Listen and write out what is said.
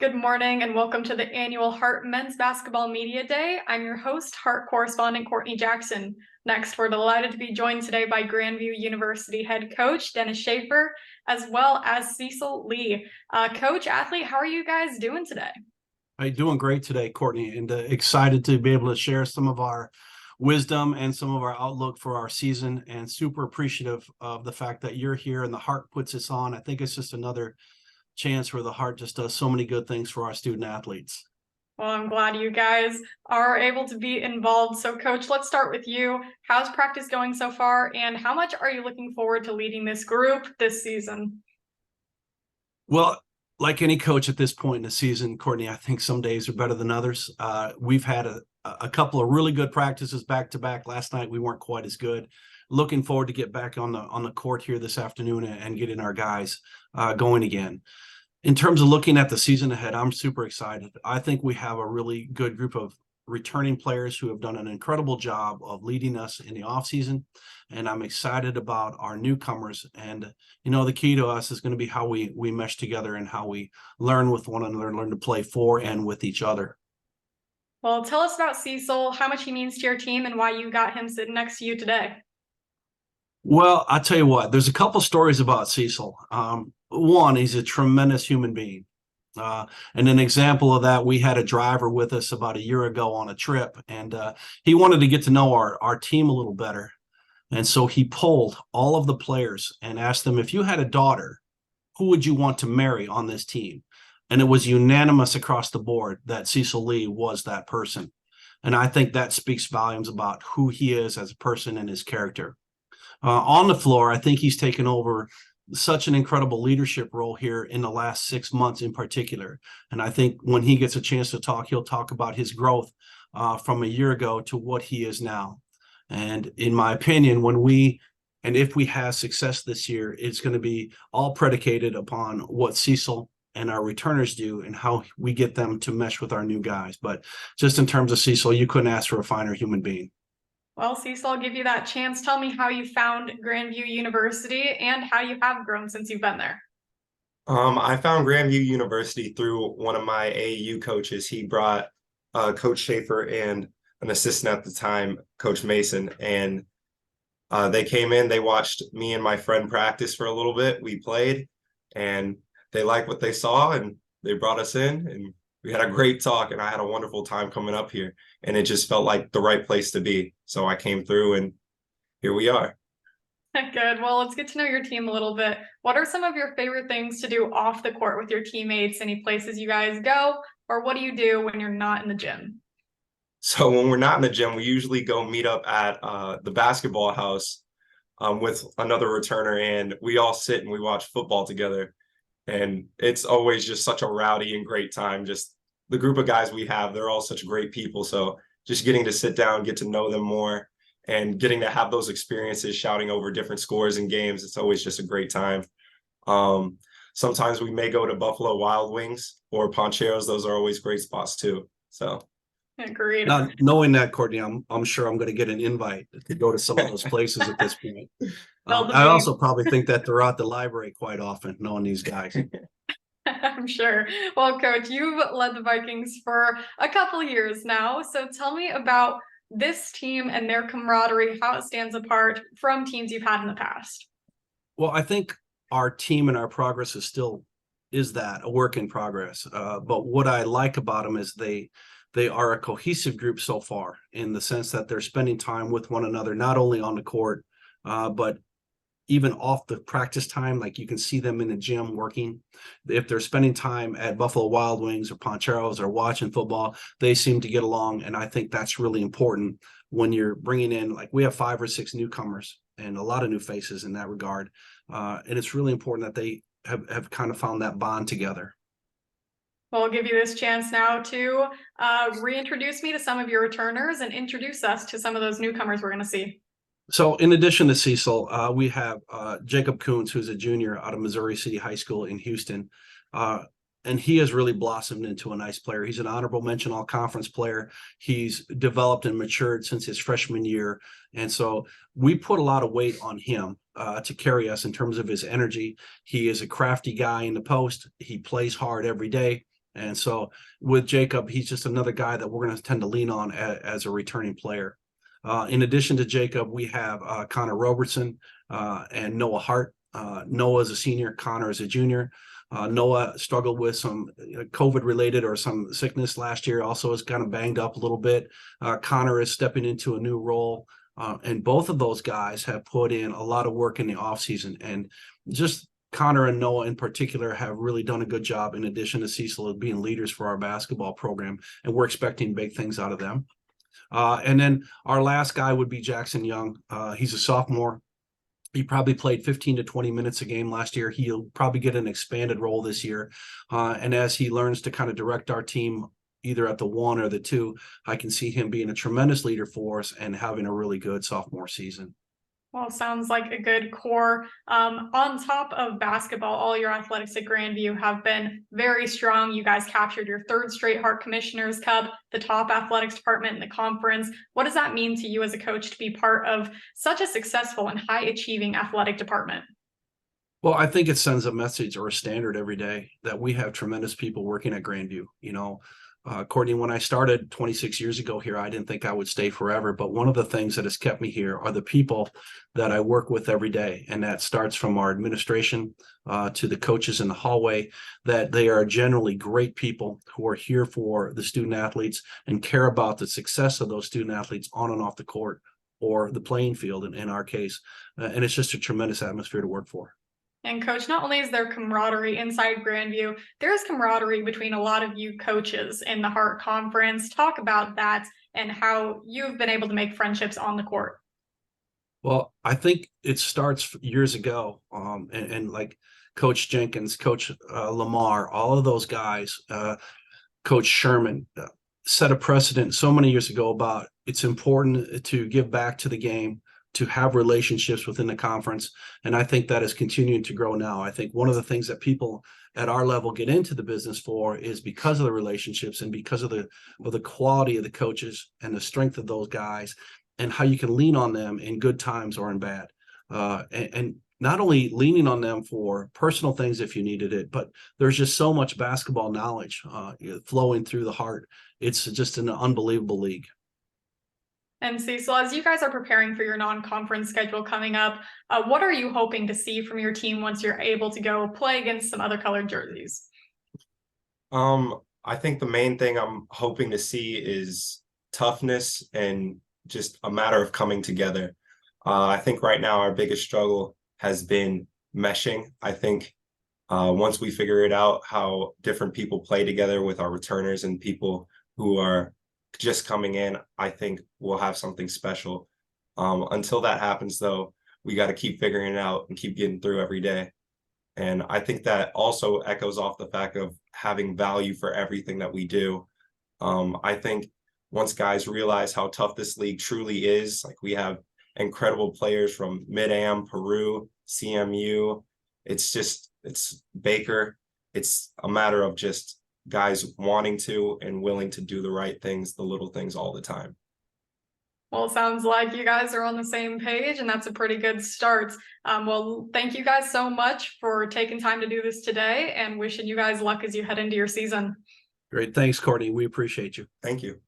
Good morning and welcome to the annual Hart Men's Basketball Media Day. I'm your host, Hart correspondent Courtney Jackson. Next, we're delighted to be joined today by Grandview University head coach Dennis Schaefer, as well as Cecil Lee. Coach, athlete, how are you guys doing today? I'm doing great today, Courtney, and excited to be able to share some of our wisdom and some of our outlook for our season, and super appreciative of the fact that you're here and the Hart puts us on. I think it's just another chance where the Hart just does so many good things for our student athletes. Well, I'm glad you guys are able to be involved. So, Coach, let's start with you. How's practice going so far, and how much are you looking forward to leading this group this season? Well, like any coach at this point in the season, Courtney, I think some days are better than others. We've had a couple of really good practices back to back. Last night we weren't quite as good. Looking forward to get back on the court here this afternoon and getting our guys going again. In terms of looking at the season ahead, I'm super excited. I think we have a really good group of returning players who have done an incredible job of leading us in the offseason. And I'm excited about our newcomers. And, the key to us is going to be how we mesh together and how we learn with one another, learn to play for and with each other. Well, tell us about Cecil, how much he means to your team, and why you got him sitting next to you today. Well, I'll tell you what, there's a couple stories about Cecil. One, he's a tremendous human being. And an example of that, we had a driver with us about a year ago on a trip, and he wanted to get to know our team a little better. And so he polled all of the players and asked them, if you had a daughter, who would you want to marry on this team? And it was unanimous across the board that Cecil Lee was that person. And I think that speaks volumes about who he is as a person and his character. On the floor, I think he's taken over such an incredible leadership role here in the last 6 months in particular. And I think when he gets a chance to talk, he'll talk about his growth from a year ago to what he is now. And in my opinion, if we have success this year, it's going to be all predicated upon what Cecil and our returners do and how we get them to mesh with our new guys. But just in terms of Cecil, you couldn't ask for a finer human being. Well, Cecil, I'll give you that chance. Tell me how you found Grandview University and how you have grown since you've been there. I found Grandview University through one of my AAU coaches. He brought Coach Schaefer and an assistant at the time, Coach Mason, and they came in. They watched me and my friend practice for a little bit. We played, and they liked what they saw, and they brought us in, and we had a great talk, and I had a wonderful time coming up here, and it just felt like the right place to be. So I came through, and here we are. Good. Well, let's get to know your team a little bit. What are some of your favorite things to do off the court with your teammates? Any places you guys go, or what do you do when you're not in the gym? So when we're not in the gym, we usually go meet up at the basketball house with another returner, and we all sit and we watch football together. And it's always just such a rowdy and great time. Just the group of guys we have, they're all such great people. So just getting to sit down, get to know them more, and getting to have those experiences, shouting over different scores and games, it's always just a great time. Sometimes we may go to Buffalo Wild Wings or Poncheros. Those are always great spots too. So. Agreed. Now, knowing that, Courtney, I'm sure I'm going to get an invite to go to some of those places at this point. I also probably think that they're at the library quite often, knowing these guys. I'm sure. Well, Coach, you've led the Vikings for a couple of years now. So tell me about this team and their camaraderie, how it stands apart from teams you've had in the past. Well, I think our team and our progress is that a work in progress. But what I like about them is they are a cohesive group so far, in the sense that they're spending time with one another, not only on the court, but even off the practice time. Like, you can see them in the gym working. If they're spending time at Buffalo Wild Wings or Poncheros or watching football, they seem to get along. And I think that's really important when you're bringing in, like, we have 5 or 6 newcomers and a lot of new faces in that regard. And it's really important that they have kind of found that bond together. Well, I'll give you this chance now to reintroduce me to some of your returners and introduce us to some of those newcomers we're going to see. So in addition to Cecil, we have Jacob Coons, who's a junior out of Missouri City High School in Houston. And he has really blossomed into a nice player. He's an honorable mention all-conference player. He's developed and matured since his freshman year. And so we put a lot of weight on him to carry us in terms of his energy. He is a crafty guy in the post. He plays hard every day. And so with Jacob, he's just another guy that we're going to tend to lean on as a returning player. In addition to Jacob, we have Connor Robertson and Noah Hart. Noah is a senior, Connor is a junior. Noah struggled with some COVID related or some sickness last year, also is kind of banged up a little bit. Connor is stepping into a new role. And both of those guys have put in a lot of work in the offseason. And just Connor and Noah in particular have really done a good job, in addition to Cecil, of being leaders for our basketball program. And we're expecting big things out of them. And then our last guy would be Jackson Young. He's a sophomore. He probably played 15 to 20 minutes a game last year. He'll probably get an expanded role this year. And as he learns to kind of direct our team, either at the 1 or the 2, I can see him being a tremendous leader for us and having a really good sophomore season. Well, sounds like a good core. On top of basketball, all your athletics at Grandview have been very strong. You guys captured your 3rd straight Hart Commissioners Cup, the top athletics department in the conference. What does that mean to you as a coach to be part of such a successful and high-achieving athletic department? Well, I think it sends a message or a standard every day that we have tremendous people working at Grandview. You know, Courtney, when I started 26 years ago here, I didn't think I would stay forever. But one of the things that has kept me here are the people that I work with every day. And that starts from our administration to the coaches in the hallway, that they are generally great people who are here for the student athletes and care about the success of those student athletes on and off the court or the playing field in our case. And it's just a tremendous atmosphere to work for. And coach, not only is there camaraderie inside Grandview, there's camaraderie between a lot of you coaches in the Hart Conference. Talk about that and how you've been able to make friendships on the court. Well, I think it starts years ago, and like Coach Jenkins, Coach Lamar, all of those guys, Coach Sherman, set a precedent so many years ago about it's important to give back to the game, to have relationships within the conference. And I think that is continuing to grow now. I think one of the things that people at our level get into the business for is because of the relationships and because of the quality of the coaches and the strength of those guys and how you can lean on them in good times or in bad. And not only leaning on them for personal things if you needed it, but there's just so much basketball knowledge flowing through the Hart. It's just an unbelievable league. And Cecil, as you guys are preparing for your non-conference schedule coming up, what are you hoping to see from your team once you're able to go play against some other colored jerseys? I think the main thing I'm hoping to see is toughness and just a matter of coming together. I think right now our biggest struggle has been meshing. I think once we figure it out, how different people play together with our returners and people who are just coming in, I think we'll have something special. Until that happens, though, we got to keep figuring it out and keep getting through every day. And I think that also echoes off the fact of having value for everything that we do. I think once guys realize how tough this league truly is, like we have incredible players from Mid-Am, Peru, CMU. It's Baker. It's a matter of just guys wanting to and willing to do the right things, the little things all the time. Well, it sounds like you guys are on the same page, and that's a pretty good start. Well, thank you guys so much for taking time to do this today, and wishing you guys luck as you head into your season. Great. Thanks, Courtney. We appreciate you. Thank you.